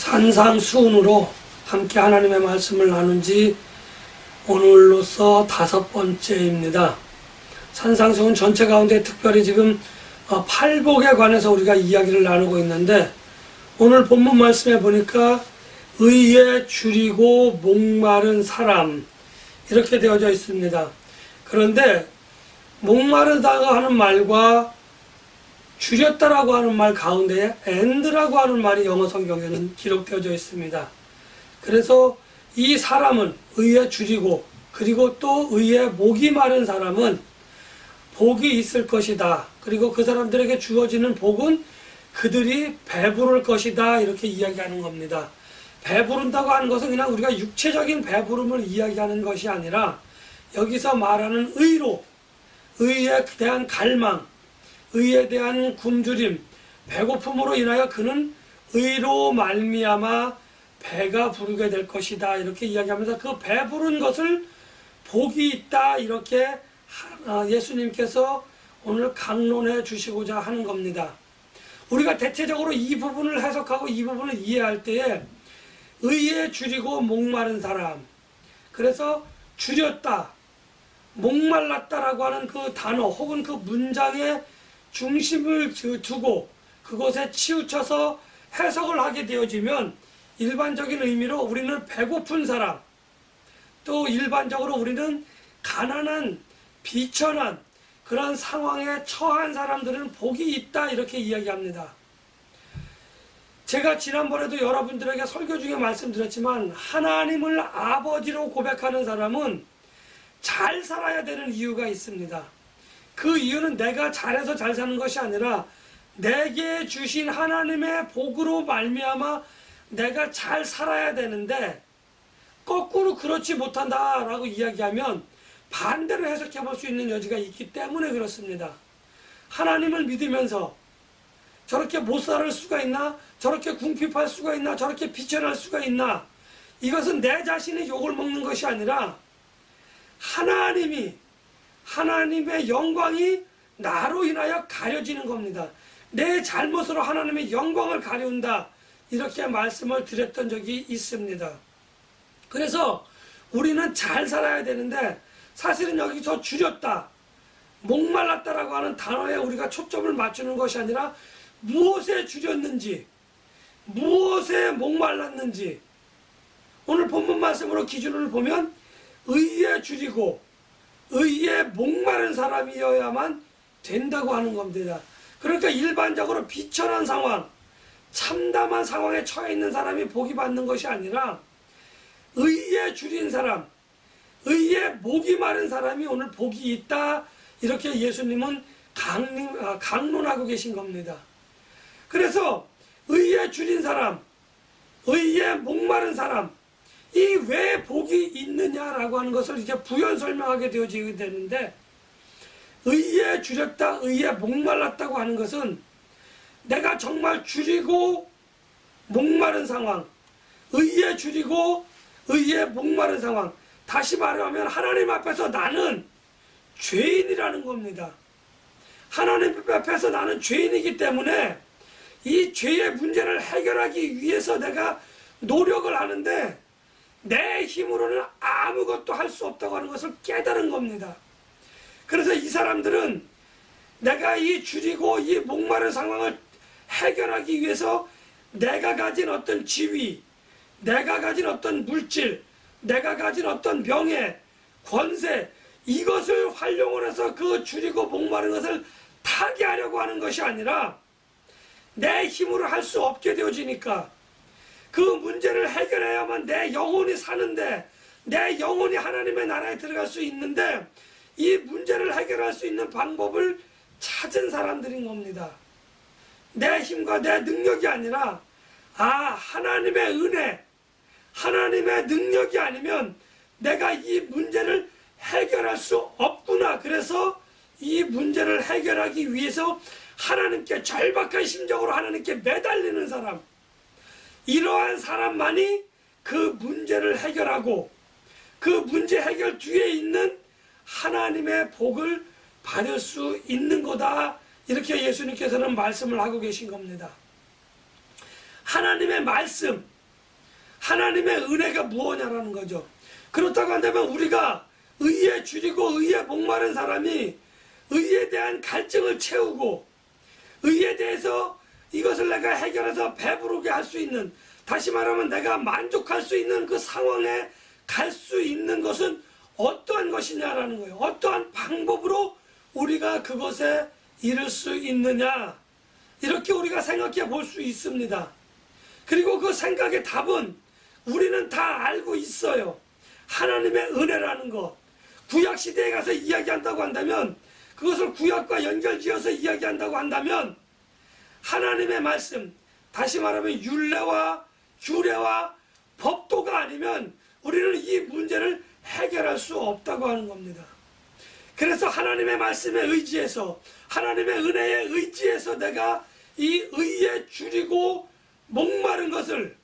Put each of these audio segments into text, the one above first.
산상수훈으로 함께 하나님의 말씀을 나눈 지 오늘로서 5번째입니다. 산상수훈 전체 가운데 특별히 지금 팔복에 관해서 우리가 이야기를 나누고 있는데, 오늘 본문 말씀에 보니까 의에 줄이고 목마른 사람 이렇게 되어져 있습니다. 그런데 목마르다고 하는 말과 줄였다라고 하는 말 가운데에 and라고 하는 말이 영어 성경에는 기록되어져 있습니다. 그래서 이 사람은 의에 줄이고, 그리고 또 의에 목이 마른 사람은 복이 있을 것이다. 그리고 그 사람들에게 주어지는 복은 그들이 배부를 것이다. 이렇게 이야기하는 겁니다. 배부른다고 하는 것은 그냥 우리가 육체적인 배부름을 이야기하는 것이 아니라, 여기서 말하는 의로, 의에 대한 갈망, 의에 대한 굶주림, 배고픔으로 인하여 그는 의로 말미암아 배가 부르게 될 것이다. 이렇게 이야기하면서 그 배부른 것을 복이 있다. 이렇게 예수님께서 오늘 강론해 주시고자 하는 겁니다. 우리가 대체적으로 이 부분을 해석하고 이 부분을 이해할 때에 의에 줄이고 목마른 사람, 그래서 줄였다, 목말랐다라고 하는 그 단어 혹은 그 문장에 중심을 두고 그것에 치우쳐서 해석을 하게 되어지면, 일반적인 의미로 우리는 배고픈 사람, 또 일반적으로 우리는 가난한, 비천한 그런 상황에 처한 사람들은 복이 있다. 이렇게 이야기합니다. 제가 지난번에도 여러분들에게 설교 중에 말씀드렸지만, 하나님을 아버지로 고백하는 사람은 잘 살아야 되는 이유가 있습니다. 그 이유는 내가 잘해서 잘 사는 것이 아니라 내게 주신 하나님의 복으로 말미암아 내가 잘 살아야 되는데, 거꾸로 그렇지 못한다라고 이야기하면 반대로 해석해 볼 수 있는 여지가 있기 때문에 그렇습니다. 하나님을 믿으면서 저렇게 못 살 수가 있나? 저렇게 궁핍할 수가 있나? 저렇게 비천할 수가 있나? 이것은 내 자신이 욕을 먹는 것이 아니라 하나님의 영광이 나로 인하여 가려지는 겁니다. 내 잘못으로 하나님의 영광을 가려운다. 이렇게 말씀을 드렸던 적이 있습니다. 그래서 우리는 잘 살아야 되는데, 사실은 여기서 줄였다, 목말랐다라고 하는 단어에 우리가 초점을 맞추는 것이 아니라 무엇에 줄였는지, 무엇에 목말랐는지, 오늘 본문 말씀으로 기준을 보면 의에 줄이고 의에 목마른 사람이어야만 된다고 하는 겁니다. 그러니까 일반적으로 비천한 상황, 참담한 상황에 처해 있는 사람이 복이 받는 것이 아니라 의에 줄인 사람, 의에 목이 마른 사람이 오늘 복이 있다. 이렇게 예수님은 강론하고 계신 겁니다. 그래서 의에 줄인 사람, 의에 목마른 사람, 이 왜 복이 있느냐라고 하는 것을 이제 부연 설명하게 되어지게 되는데, 의에 줄였다, 의에 목말랐다고 하는 것은 내가 정말 줄이고 목마른 상황, 의에 줄이고 의에 목마른 상황, 다시 말하면 하나님 앞에서 나는 죄인이라는 겁니다. 하나님 앞에서 나는 죄인이기 때문에 이 죄의 문제를 해결하기 위해서 내가 노력을 하는데 내 힘으로는 아무것도 할 수 없다고 하는 것을 깨달은 겁니다. 그래서 이 사람들은 내가 이 줄이고 이 목마른 상황을 해결하기 위해서 내가 가진 어떤 지위, 내가 가진 어떤 물질, 내가 가진 어떤 명예, 권세, 이것을 활용을 해서 그 줄이고 목마른 것을 타개하려고 하는 것이 아니라, 내 힘으로 할 수 없게 되어지니까 그 문제를 해결해야만 내 영혼이 사는데, 내 영혼이 하나님의 나라에 들어갈 수 있는데, 이 문제를 해결할 수 있는 방법을 찾은 사람들인 겁니다. 내 힘과 내 능력이 아니라 하나님의 은혜, 하나님의 능력이 아니면 내가 이 문제를 해결할 수 없구나. 그래서 이 문제를 해결하기 위해서 하나님께 절박한 심정으로 하나님께 매달리는 사람, 이러한 사람만이 그 문제를 해결하고 그 문제 해결 뒤에 있는 하나님의 복을 받을 수 있는 거다. 이렇게 예수님께서는 말씀을 하고 계신 겁니다. 하나님의 말씀, 하나님의 은혜가 무엇냐라는 거죠. 그렇다고 한다면 우리가 의에 줄이고 의에 목마른 사람이 의에 대한 갈증을 채우고 의에 대해서 이것을 내가 해결해서 배부르게 할 수 있는, 다시 말하면 내가 만족할 수 있는 그 상황에 갈 수 있는 것은 어떠한 것이냐라는 거예요. 어떠한 방법으로 우리가 그것에 이를 수 있느냐, 이렇게 우리가 생각해 볼 수 있습니다. 그리고 그 생각의 답은 우리는 다 알고 있어요. 하나님의 은혜라는 것. 구약시대에 가서 이야기한다고 한다면, 그것을 구약과 연결지어서 이야기한다고 한다면 하나님의 말씀, 다시 말하면 율례와 규례와 법도가 아니면 우리는 이 문제를 해결할 수 없다고 하는 겁니다. 그래서 하나님의 말씀에 의지해서, 하나님의 은혜에 의지해서 내가 이 의에 줄이고 목마른 것을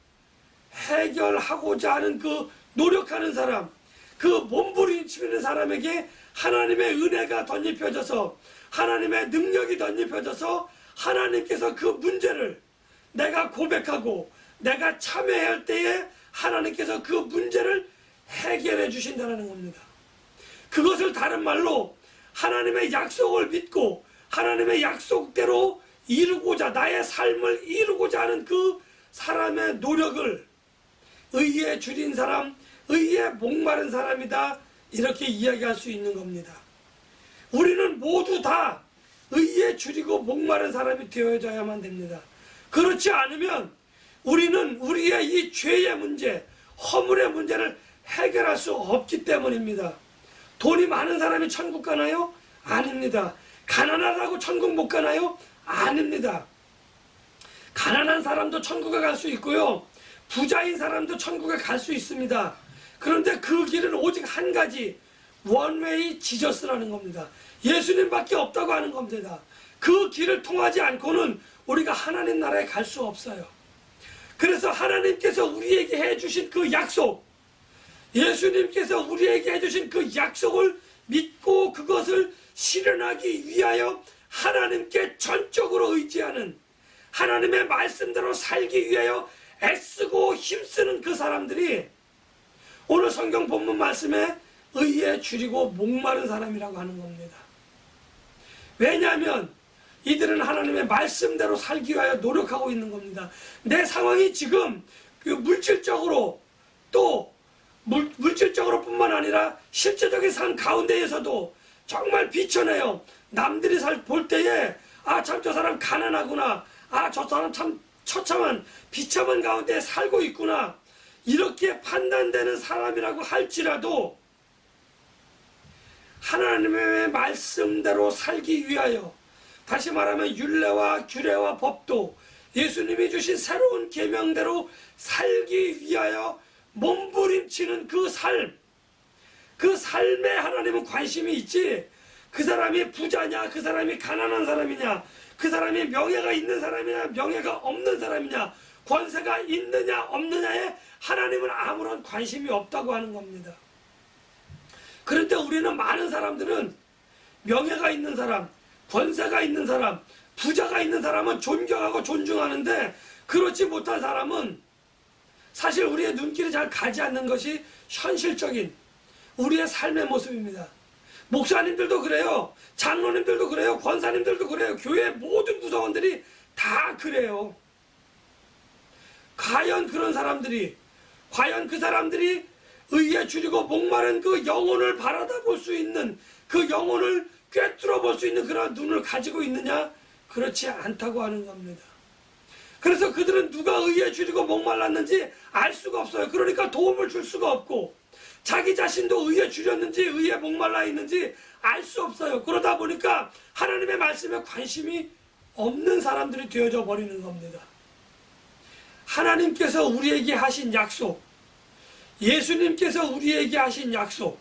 해결하고자 하는 그 노력하는 사람, 그 몸부림치는 사람에게 하나님의 은혜가 덧입혀져서, 하나님의 능력이 덧입혀져서 하나님께서 그 문제를 내가 고백하고 내가 참여해야 할 때에 하나님께서 그 문제를 해결해 주신다는 겁니다. 그것을 다른 말로 하나님의 약속을 믿고 하나님의 약속대로 이루고자, 나의 삶을 이루고자 하는 그 사람의 노력을 의에 줄인 사람, 의에 목마른 사람이다, 이렇게 이야기할 수 있는 겁니다. 우리는 모두 다 의에 줄이고 목마른 사람이 되어야만 됩니다. 그렇지 않으면 우리는 우리의 이 죄의 문제, 허물의 문제를 해결할 수 없기 때문입니다. 돈이 많은 사람이 천국 가나요? 아닙니다. 가난하다고 천국 못 가나요? 아닙니다. 가난한 사람도 천국에 갈 수 있고요, 부자인 사람도 천국에 갈 수 있습니다. 그런데 그 길은 오직 한 가지, 원웨이 지저스라는 겁니다. 예수님밖에 없다고 하는 겁니다. 그 길을 통하지 않고는 우리가 하나님 나라에 갈 수 없어요. 그래서 하나님께서 우리에게 해주신 그 약속, 예수님께서 우리에게 해주신 그 약속을 믿고 그것을 실현하기 위하여 하나님께 전적으로 의지하는, 하나님의 말씀대로 살기 위하여 애쓰고 힘쓰는 그 사람들이 오늘 성경 본문 말씀에 의에 줄이고 목마른 사람이라고 하는 겁니다. 왜냐하면 이들은 하나님의 말씀대로 살기 위하여 노력하고 있는 겁니다. 내 상황이 지금 그 물질적으로, 또 물질적으로 뿐만 아니라 실제적인 삶 가운데에서도 정말 비천해요. 남들이 볼 때에 아, 참 저 사람 가난하구나, 아, 저 사람 참 처참한 비참한 가운데 살고 있구나, 이렇게 판단되는 사람이라고 할지라도 하나님의 말씀대로 살기 위하여, 다시 말하면 율례와 규례와 법도, 예수님이 주신 새로운 계명대로 살기 위하여 몸부림치는 그 삶, 그 삶에 하나님은 관심이 있지, 그 사람이 부자냐, 그 사람이 가난한 사람이냐, 그 사람이 명예가 있는 사람이냐, 명예가 없는 사람이냐, 권세가 있느냐 없느냐에 하나님은 아무런 관심이 없다고 하는 겁니다. 그런데 우리는 많은 사람들은 명예가 있는 사람, 권세가 있는 사람, 부자가 있는 사람은 존경하고 존중하는데, 그렇지 못한 사람은 사실 우리의 눈길이 잘 가지 않는 것이 현실적인 우리의 삶의 모습입니다. 목사님들도 그래요, 장로님들도 그래요, 권사님들도 그래요, 교회 모든 구성원들이 다 그래요. 과연 그런 사람들이, 과연 그 사람들이 의에 줄이고 목마른 그 영혼을 바라다 볼 수 있는, 그 영혼을 꿰뚫어 볼 수 있는 그런 눈을 가지고 있느냐? 그렇지 않다고 하는 겁니다. 그래서 그들은 누가 의에 줄이고 목말랐는지 알 수가 없어요. 그러니까 도움을 줄 수가 없고, 자기 자신도 의에 줄였는지 의에 목말라 있는지 알 수 없어요. 그러다 보니까 하나님의 말씀에 관심이 없는 사람들이 되어져 버리는 겁니다. 하나님께서 우리에게 하신 약속, 예수님께서 우리에게 하신 약속,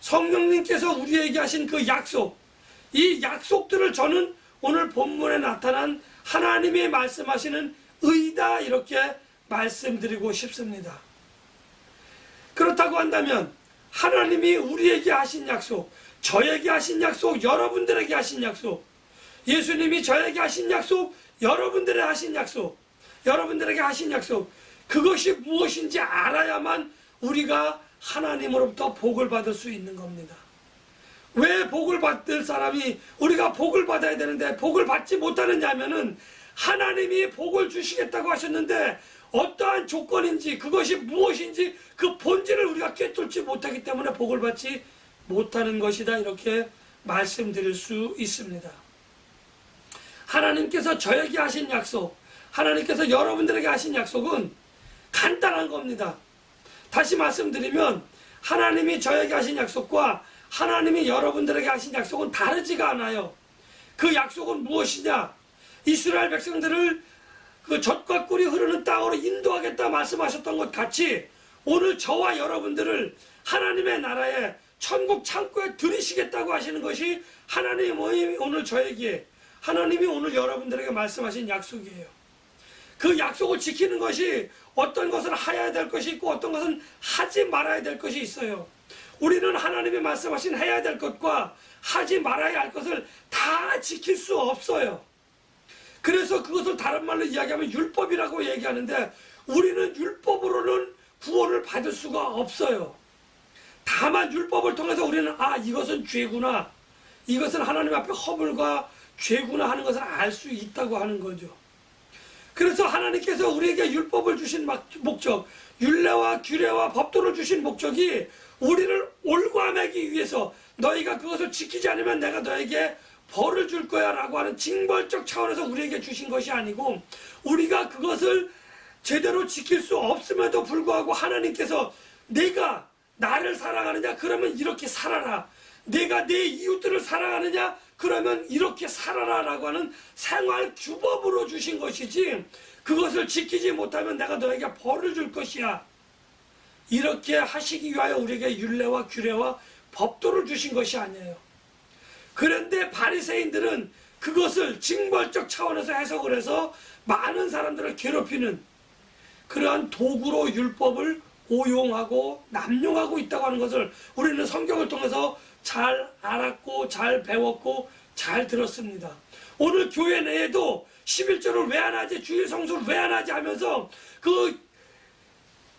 성령님께서 우리에게 하신 그 약속, 이 약속들을 저는 오늘 본문에 나타난 하나님이 말씀하시는 의다, 이렇게 말씀드리고 싶습니다. 그렇다고 한다면 하나님이 우리에게 하신 약속, 저에게 하신 약속, 여러분들에게 하신 약속, 예수님이 저에게 하신 약속, 여러분들에게 하신 약속, 여러분들에게 하신 약속, 그것이 무엇인지 알아야만 우리가 하나님으로부터 복을 받을 수 있는 겁니다. 왜 복을 받을 사람이 우리가 복을 받아야 되는데 복을 받지 못하느냐 하면은 하나님이 복을 주시겠다고 하셨는데 어떠한 조건인지 그것이 무엇인지 그 본질을 우리가 꿰뚫지 못하기 때문에 복을 받지 못하는 것이다, 이렇게 말씀드릴 수 있습니다. 하나님께서 저에게 하신 약속, 하나님께서 여러분들에게 하신 약속은 간단한 겁니다. 다시 말씀드리면 하나님이 저에게 하신 약속과 하나님이 여러분들에게 하신 약속은 다르지가 않아요. 그 약속은 무엇이냐? 이스라엘 백성들을 그 젖과 꿀이 흐르는 땅으로 인도하겠다 말씀하셨던 것 같이 오늘 저와 여러분들을 하나님의 나라에 천국 창고에 들이시겠다고 하시는 것이 하나님이 오늘 저에게, 하나님이 오늘 여러분들에게 말씀하신 약속이에요. 그 약속을 지키는 것이 어떤 것을 해야 될 것이 있고 어떤 것은 하지 말아야 될 것이 있어요. 우리는 하나님이 말씀하신 해야 될 것과 하지 말아야 할 것을 다 지킬 수 없어요. 그래서 그것을 다른 말로 이야기하면 율법이라고 얘기하는데 우리는 율법으로는 구원을 받을 수가 없어요. 다만 율법을 통해서 우리는 이것은 죄구나, 이것은 하나님 앞에 허물과 죄구나 하는 것을 알 수 있다고 하는 거죠. 그래서 하나님께서 우리에게 율법을 주신 목적, 율례와 규례와 법도를 주신 목적이 우리를 올과매기 위해서 너희가 그것을 지키지 않으면 내가 너에게 벌을 줄 거야 라고 하는 징벌적 차원에서 우리에게 주신 것이 아니고 우리가 그것을 제대로 지킬 수 없음에도 불구하고 하나님께서 내가 나를 사랑하느냐? 그러면 이렇게 살아라. 내가 내 이웃들을 사랑하느냐? 그러면 이렇게 살아라 라고 하는 생활 규범으로 주신 것이지 그것을 지키지 못하면 내가 너에게 벌을 줄 것이야. 이렇게 하시기 위하여 우리에게 율례와 규례와 법도를 주신 것이 아니에요. 그런데 바리새인들은 그것을 징벌적 차원에서 해석을 해서 많은 사람들을 괴롭히는 그러한 도구로 율법을 오용하고 남용하고 있다고 하는 것을 우리는 성경을 통해서 잘 알았고 잘 배웠고 잘 들었습니다. 오늘 교회 내에도 11절을 왜 안 하지, 주일 성수를 왜 안 하지 하면서 그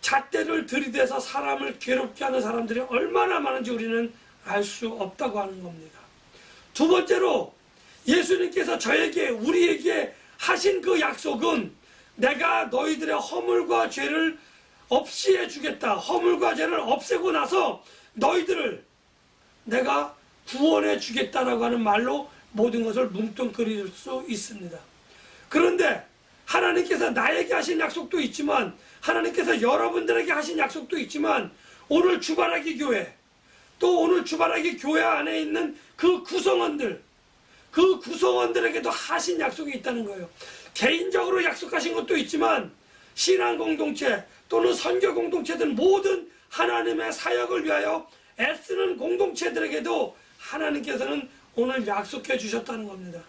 잣대를 들이대서 사람을 괴롭게 하는 사람들이 얼마나 많은지 우리는 알 수 없다고 하는 겁니다. 두 번째로 예수님께서 저에게 우리에게 하신 그 약속은 내가 너희들의 허물과 죄를 없이 해주겠다. 허물과 죄를 없애고 나서 너희들을 내가 구원해 주겠다라고 하는 말로 모든 것을 뭉뚱그릴 수 있습니다. 그런데 하나님께서 나에게 하신 약속도 있지만 하나님께서 여러분들에게 하신 약속도 있지만 오늘 주바라기 교회 또 오늘 주바라기 교회 안에 있는 그 구성원들에게도 하신 약속이 있다는 거예요. 개인적으로 약속하신 것도 있지만 신앙 공동체 또는 선교 공동체든 모든 하나님의 사역을 위하여 애쓰는 공동체들에게도 하나님께서는 오늘 약속해 주셨다는 겁니다.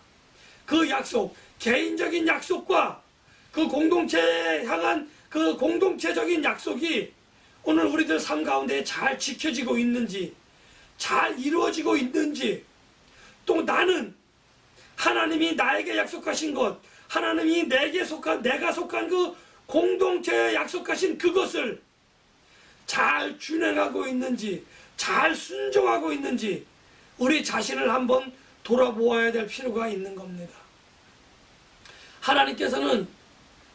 그 약속, 개인적인 약속과 그 공동체에 향한 그 공동체적인 약속이 오늘 우리들 삶 가운데 잘 지켜지고 있는지, 잘 이루어지고 있는지, 또 나는 하나님이 나에게 약속하신 것, 하나님이 내가 속한 그 공동체에 약속하신 그것을 잘 준행하고 있는지, 잘 순종하고 있는지 우리 자신을 한번 돌아보아야 될 필요가 있는 겁니다. 하나님께서는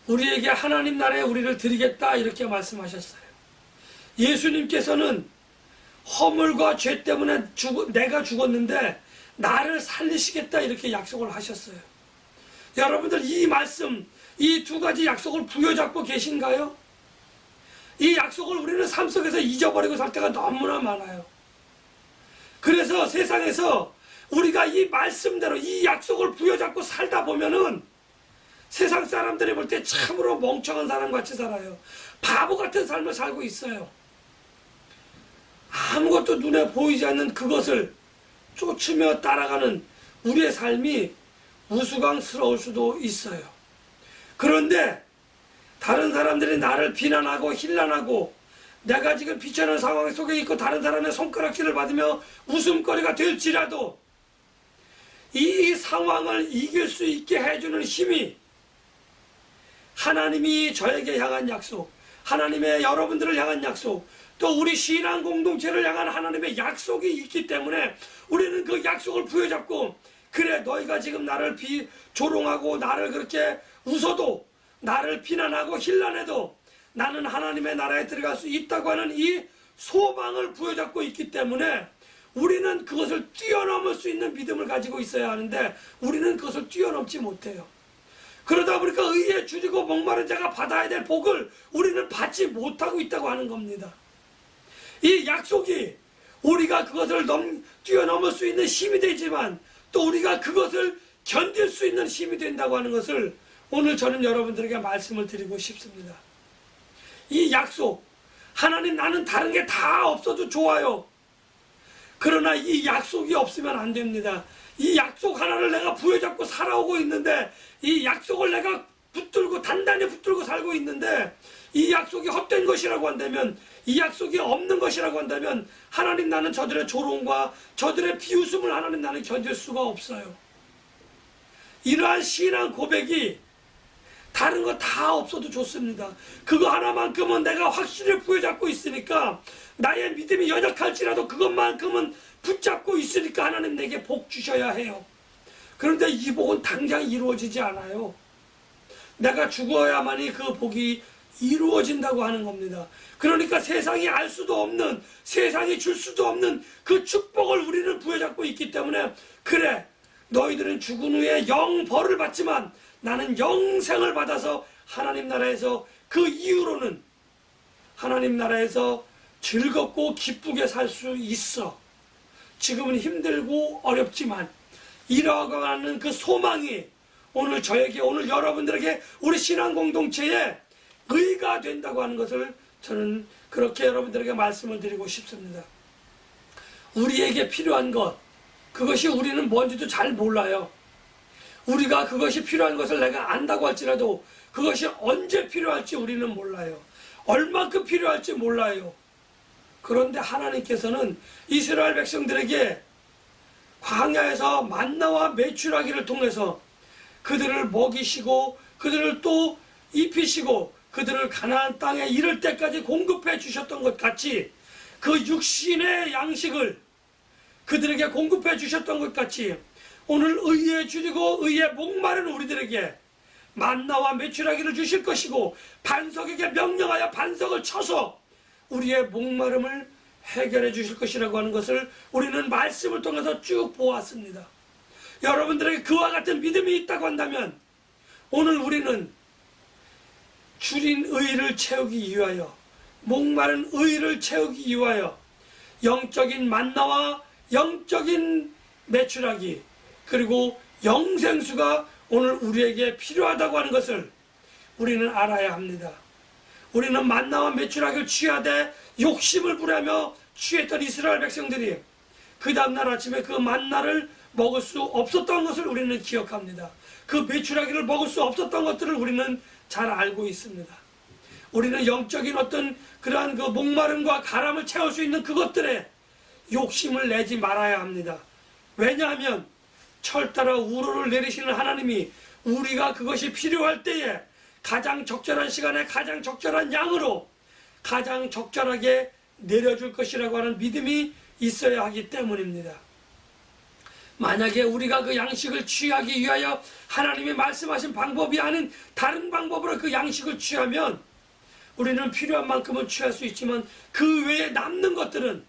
우리에게 하나님 나라에 우리를 드리겠다 이렇게 말씀하셨어요. 예수님께서는 허물과 죄 때문에 내가 죽었는데 나를 살리시겠다 이렇게 약속을 하셨어요. 여러분들 이 말씀, 이 두 가지 약속을 부여잡고 계신가요? 이 약속을 우리는 삶 속에서 잊어버리고 살 때가 너무나 많아요. 그래서 세상에서 우리가 이 말씀대로 이 약속을 부여잡고 살다 보면은 세상 사람들이 볼 때 참으로 멍청한 사람 같이 살아요. 바보 같은 삶을 살고 있어요. 아무것도 눈에 보이지 않는 그것을 쫓으며 따라가는 우리의 삶이 우스꽝스러울 수도 있어요. 그런데 다른 사람들이 나를 비난하고 힐난하고 내가 지금 비천한 상황 속에 있고 다른 사람의 손가락질을 받으며 웃음거리가 될지라도 이 상황을 이길 수 있게 해주는 힘이 하나님이 저에게 향한 약속, 하나님의 여러분들을 향한 약속, 또 우리 신앙 공동체를 향한 하나님의 약속이 있기 때문에 우리는 그 약속을 부여잡고, 그래 너희가 지금 나를 조롱하고 나를 그렇게 웃어도, 나를 비난하고 힐난해도 나는 하나님의 나라에 들어갈 수 있다고 하는 이 소망을 부여잡고 있기 때문에 우리는 그것을 뛰어넘을 수 있는 믿음을 가지고 있어야 하는데 우리는 그것을 뛰어넘지 못해요. 그러다 보니까 의에 줄이고 목마른 자가 받아야 될 복을 우리는 받지 못하고 있다고 하는 겁니다. 이 약속이 우리가 그것을 뛰어넘을 수 있는 힘이 되지만 또 우리가 그것을 견딜 수 있는 힘이 된다고 하는 것을 오늘 저는 여러분들에게 말씀을 드리고 싶습니다. 이 약속, 하나님 나는 다른 게 다 없어도 좋아요. 그러나 이 약속이 없으면 안 됩니다. 이 약속 하나를 내가 부여잡고 살아오고 있는데, 이 약속을 내가 단단히 붙들고 살고 있는데, 이 약속이 헛된 것이라고 한다면, 이 약속이 없는 것이라고 한다면 하나님 나는 저들의 조롱과 저들의 비웃음을 하나님 나는 견딜 수가 없어요. 이러한 신앙 고백이 다른 거 다 없어도 좋습니다. 그거 하나만큼은 내가 확실히 부여잡고 있으니까, 나의 믿음이 연약할지라도 그것만큼은 붙잡고 있으니까 하나님 내게 복 주셔야 해요. 그런데 이 복은 당장 이루어지지 않아요. 내가 죽어야만이 그 복이 이루어진다고 하는 겁니다. 그러니까 세상이 알 수도 없는, 세상이 줄 수도 없는 그 축복을 우리는 부여잡고 있기 때문에, 그래 너희들은 죽은 후에 영벌을 받지만 나는 영생을 받아서 하나님 나라에서 그 이후로는 하나님 나라에서 즐겁고 기쁘게 살 수 있어. 지금은 힘들고 어렵지만 이러가는 그 소망이 오늘 저에게, 오늘 여러분들에게, 우리 신앙 공동체에 의가 된다고 하는 것을 저는 그렇게 여러분들에게 말씀을 드리고 싶습니다. 우리에게 필요한 것, 그것이 우리는 뭔지도 잘 몰라요. 우리가 그것이 필요한 것을 내가 안다고 할지라도 그것이 언제 필요할지 우리는 몰라요. 얼만큼 필요할지 몰라요. 그런데 하나님께서는 이스라엘 백성들에게 광야에서 만나와 메추라기를 통해서 그들을 먹이시고 그들을 또 입히시고 그들을 가나안 땅에 이를 때까지 공급해 주셨던 것 같이, 그 육신의 양식을 그들에게 공급해 주셨던 것 같이 오늘 의에 줄이고 의에 목마른 우리들에게 만나와 메추라기를 주실 것이고, 반석에게 명령하여 반석을 쳐서 우리의 목마름을 해결해 주실 것이라고 하는 것을 우리는 말씀을 통해서 쭉 보았습니다. 여러분들에게 그와 같은 믿음이 있다고 한다면 오늘 우리는 줄인 의를 채우기 위하여, 목마른 의를 채우기 위하여 영적인 만나와 영적인 메추라기, 그리고 영생수가 오늘 우리에게 필요하다고 하는 것을 우리는 알아야 합니다. 우리는 만나와 메추라기를 취하되 욕심을 부리며 취했던 이스라엘 백성들이 그 다음날 아침에 그 만나를 먹을 수 없었던 것을 우리는 기억합니다. 그 메추라기를 먹을 수 없었던 것들을 우리는 잘 알고 있습니다. 우리는 영적인 어떤 그러한 그 목마름과 가람을 채울 수 있는 그것들에 욕심을 내지 말아야 합니다. 왜냐하면 철 따라 우로를 내리시는 하나님이 우리가 그것이 필요할 때에 가장 적절한 시간에 가장 적절한 양으로 가장 적절하게 내려줄 것이라고 하는 믿음이 있어야 하기 때문입니다. 만약에 우리가 그 양식을 취하기 위하여 하나님이 말씀하신 방법이 아닌 다른 방법으로 그 양식을 취하면 우리는 필요한 만큼은 취할 수 있지만 그 외에 남는 것들은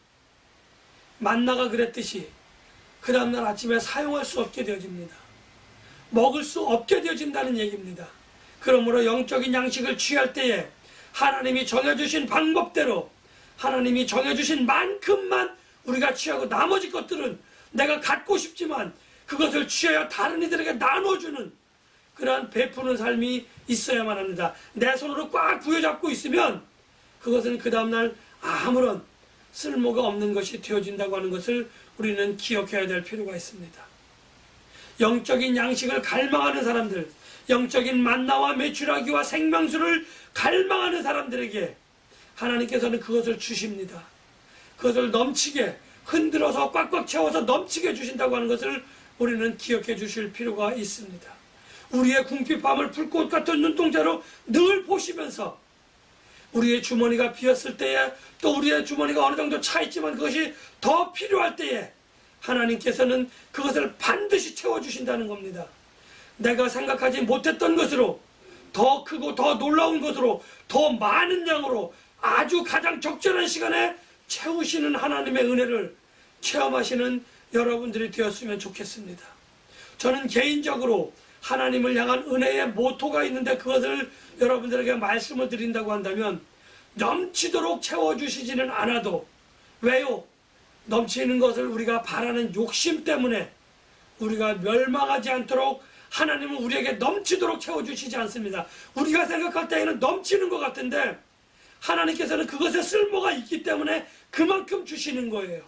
만나가 그랬듯이 그 다음날 아침에 사용할 수 없게 되어집니다. 먹을 수 없게 되어진다는 얘기입니다. 그러므로 영적인 양식을 취할 때에 하나님이 정해주신 방법대로 하나님이 정해주신 만큼만 우리가 취하고 나머지 것들은 내가 갖고 싶지만 그것을 취하여 다른 이들에게 나눠주는 그러한 베푸는 삶이 있어야만 합니다. 내 손으로 꽉 부여잡고 있으면 그것은 그 다음날 아무런 쓸모가 없는 것이 되어진다고 하는 것을 우리는 기억해야 될 필요가 있습니다. 영적인 양식을 갈망하는 사람들, 영적인 만나와 메추라기와 생명수를 갈망하는 사람들에게 하나님께서는 그것을 주십니다. 그것을 넘치게 흔들어서 꽉꽉 채워서 넘치게 주신다고 하는 것을 우리는 기억해 주실 필요가 있습니다. 우리의 궁핍함을 불꽃 같은 눈동자로 늘 보시면서 우리의 주머니가 비었을 때에, 또 우리의 주머니가 어느 정도 차 있지만 그것이 더 필요할 때에 하나님께서는 그것을 반드시 채워주신다는 겁니다. 내가 생각하지 못했던 것으로, 더 크고 더 놀라운 것으로, 더 많은 양으로 아주 가장 적절한 시간에 채우시는 하나님의 은혜를 체험하시는 여러분들이 되었으면 좋겠습니다. 저는 개인적으로 하나님을 향한 은혜의 모토가 있는데, 그것을 여러분들에게 말씀을 드린다고 한다면 넘치도록 채워주시지는 않아도, 왜요? 넘치는 것을 우리가 바라는 욕심 때문에 우리가 멸망하지 않도록 하나님은 우리에게 넘치도록 채워주시지 않습니다. 우리가 생각할 때에는 넘치는 것 같은데 하나님께서는 그것에 쓸모가 있기 때문에 그만큼 주시는 거예요.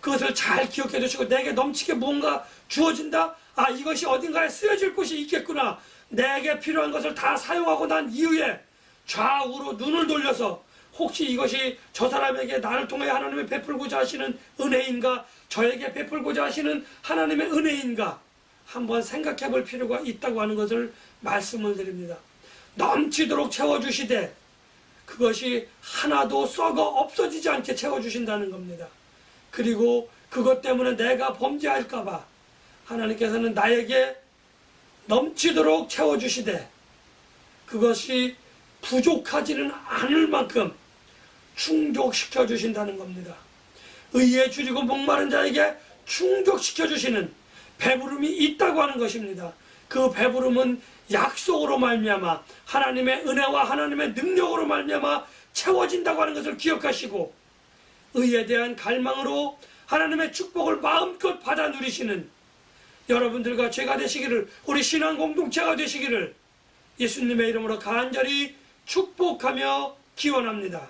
그것을 잘 기억해 두시고, 내게 넘치게 무언가 주어진다? 아, 이것이 어딘가에 쓰여질 곳이 있겠구나. 내게 필요한 것을 다 사용하고 난 이후에 좌우로 눈을 돌려서 혹시 이것이 저 사람에게 나를 통해 하나님의 베풀고자 하시는 은혜인가, 저에게 베풀고자 하시는 하나님의 은혜인가 한번 생각해 볼 필요가 있다고 하는 것을 말씀을 드립니다. 넘치도록 채워주시되 그것이 하나도 썩어 없어지지 않게 채워주신다는 겁니다. 그리고 그것 때문에 내가 범죄할까봐 하나님께서는 나에게 넘치도록 채워주시되 그것이 부족하지는 않을 만큼 충족시켜 주신다는 겁니다. 의에 줄이고 목마른 자에게 충족시켜 주시는 배부름이 있다고 하는 것입니다. 그 배부름은 약속으로 말미암아 하나님의 은혜와 하나님의 능력으로 말미암아 채워진다고 하는 것을 기억하시고, 의에 대한 갈망으로 하나님의 축복을 마음껏 받아 누리시는 여러분들과 제가 되시기를, 우리 신앙 공동체가 되시기를 예수님의 이름으로 간절히 축복하며 기원합니다.